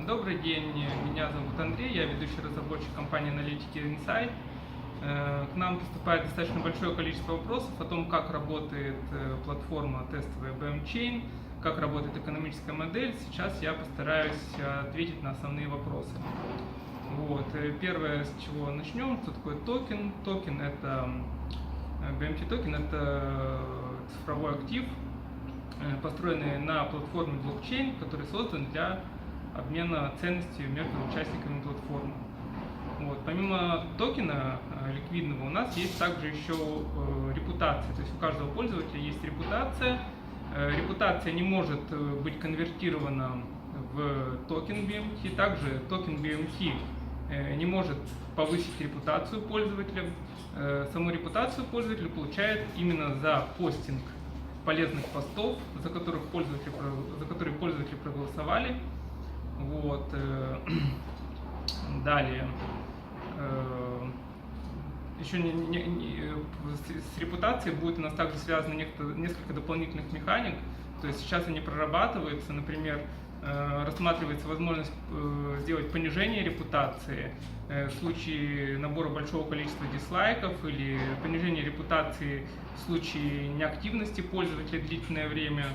Добрый день, меня зовут Андрей, я ведущий разработчик компании аналитики Insight. К нам поступает достаточно большое количество вопросов о том, как работает платформа тестовая BMChain, как работает экономическая модель. Сейчас я постараюсь ответить на основные вопросы. Первое, с чего начнем, что такое токен. Токен — это BMT токен, это цифровой актив, построенный на платформе блокчейн, который создан для обмена ценностью между участниками платформы. Помимо токена ликвидного у нас есть также еще репутация, то есть у каждого пользователя есть репутация. Репутация не может быть конвертирована в токен BMT, также токен BMT не может повысить репутацию пользователя. Саму репутацию пользователь получает именно за постинг полезных постов, за которые пользователи проголосовали. Далее, еще с репутацией будет у нас также связано несколько дополнительных механик. То есть сейчас они прорабатываются, например, рассматривается возможность сделать понижение репутации в случае набора большого количества дизлайков или понижение репутации в случае неактивности пользователя длительное время.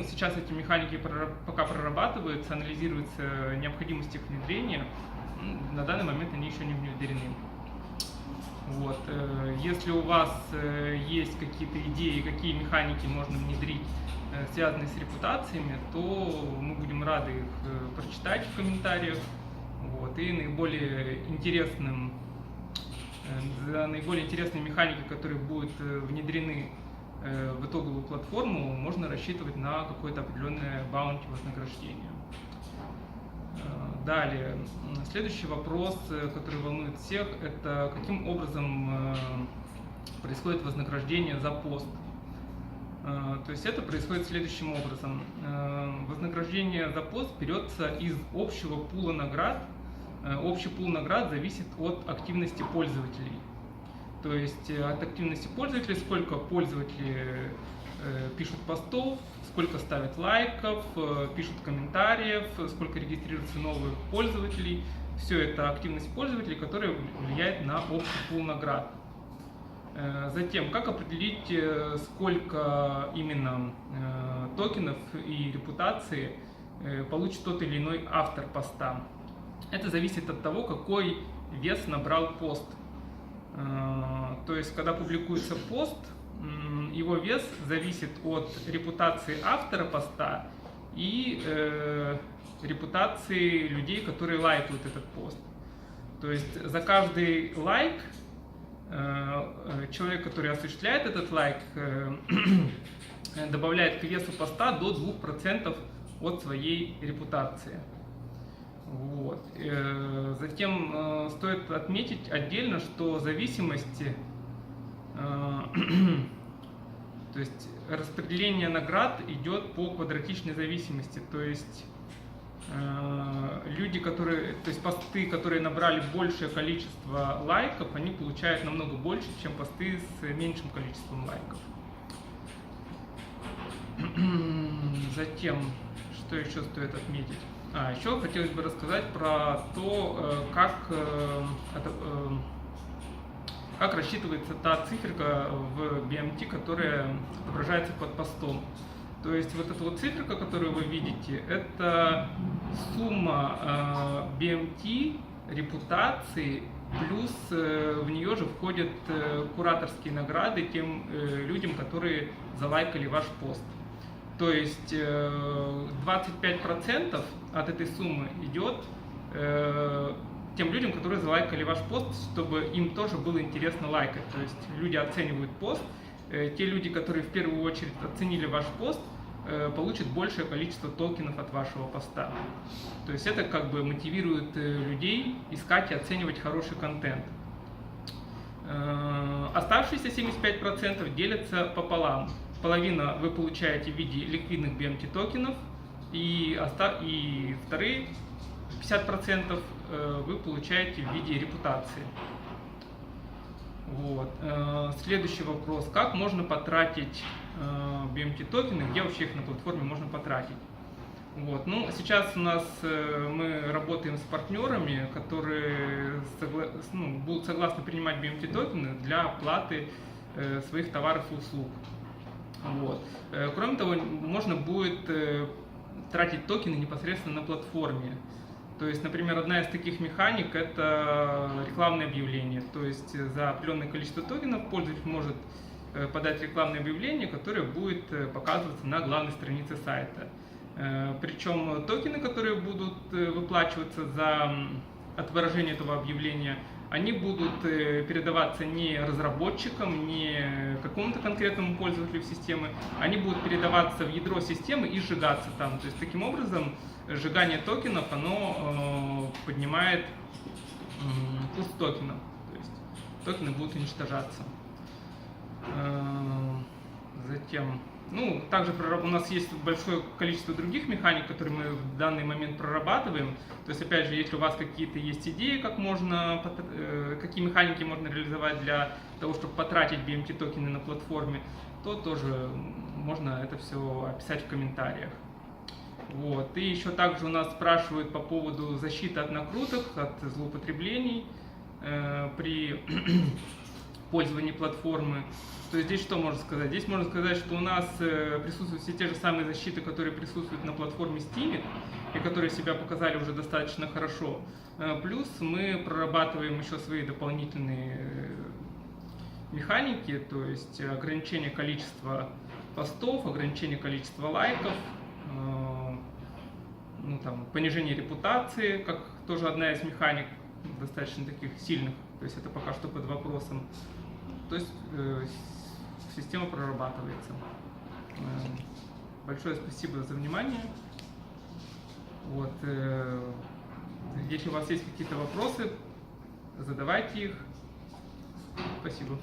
Сейчас эти механики пока прорабатываются, анализируется необходимость их внедрения. На данный момент они еще не внедрены. Если у вас есть какие-то идеи, какие механики можно внедрить, связанные с репутациями, то мы будем рады их прочитать в комментариях. И наиболее интересные механики, которые будут внедрены в итоговую платформу, можно рассчитывать на какое-то определенное баунти вознаграждение. Далее, следующий вопрос, который волнует всех, это каким образом происходит вознаграждение за пост. То есть это происходит следующим образом. Вознаграждение за пост берется из общего пула наград. Общий пул наград зависит от активности пользователей. То есть от активности пользователей, сколько пользователи пишут постов, сколько ставят лайков, пишут комментариев, сколько регистрируется новых пользователей. Все это активность пользователей, которая влияет на общий пул наград. Затем, как определить, сколько именно токенов и репутации получит тот или иной автор поста. Это зависит от того, какой вес набрал пост. То есть, когда публикуется пост, его вес зависит от репутации автора поста и репутации людей, которые лайкают этот пост. То есть за каждый лайк человек, который осуществляет этот лайк, добавляет к весу поста до 2% от своей репутации. Затем стоит отметить отдельно, что зависимости, то есть распределение наград идет по квадратичной зависимости. То есть посты, которые набрали большее количество лайков, они получают намного больше, чем посты с меньшим количеством лайков. Затем, что еще стоит отметить? Еще хотелось бы рассказать про то, как рассчитывается та циферка в BMT, которая отображается под постом. То есть вот эта вот циферка, которую вы видите, это сумма BMT, репутации, плюс в нее же входят кураторские награды тем людям, которые залайкали ваш пост. То есть 25% от этой суммы идет тем людям, которые залайкали ваш пост, чтобы им тоже было интересно лайкать. То есть люди оценивают пост, те люди, которые в первую очередь оценили ваш пост, получат большее количество токенов от вашего поста. То есть это как бы мотивирует людей искать и оценивать хороший контент. Оставшиеся 75% делятся пополам. Половина вы получаете в виде ликвидных BMT токенов, и вторые 50% вы получаете в виде репутации. Следующий вопрос. Как можно потратить BMT токены, где вообще их на платформе можно потратить? Вот. Ну, сейчас у нас мы работаем с партнерами, которые будут согласны принимать BMT токены для оплаты своих товаров и услуг. Вот. Кроме того, можно будет тратить токены непосредственно на платформе. То есть, например, одна из таких механик – это рекламное объявление. То есть за определенное количество токенов пользователь может подать рекламное объявление, которое будет показываться на главной странице сайта. Причем токены, которые будут выплачиваться за отображение этого объявления, они будут передаваться не разработчикам, не какому-то конкретному пользователю системы, они будут передаваться в ядро системы и сжигаться там. То есть таким образом сжигание токенов, оно поднимает курс токенов. То есть токены будут уничтожаться. Затем, также у нас есть большое количество других механик, которые мы в данный момент прорабатываем. То есть, опять же, если у вас какие-то есть идеи, какие механики можно реализовать для того, чтобы потратить BMT токены на платформе, то тоже можно это все описать в комментариях. Вот. И еще также у нас спрашивают по поводу защиты от накруток, от злоупотреблений при пользовании платформы. То есть здесь что можно сказать? Здесь можно сказать, что у нас присутствуют все те же самые защиты, которые присутствуют на платформе Steemit и которые себя показали уже достаточно хорошо. Плюс мы прорабатываем еще свои дополнительные механики, то есть ограничение количества постов, ограничение количества лайков, понижение репутации, как тоже одна из механик достаточно таких сильных. То есть это пока что под вопросом. То есть система прорабатывается. Большое спасибо за внимание. Вот. Если у вас есть какие-то вопросы, задавайте их. Спасибо.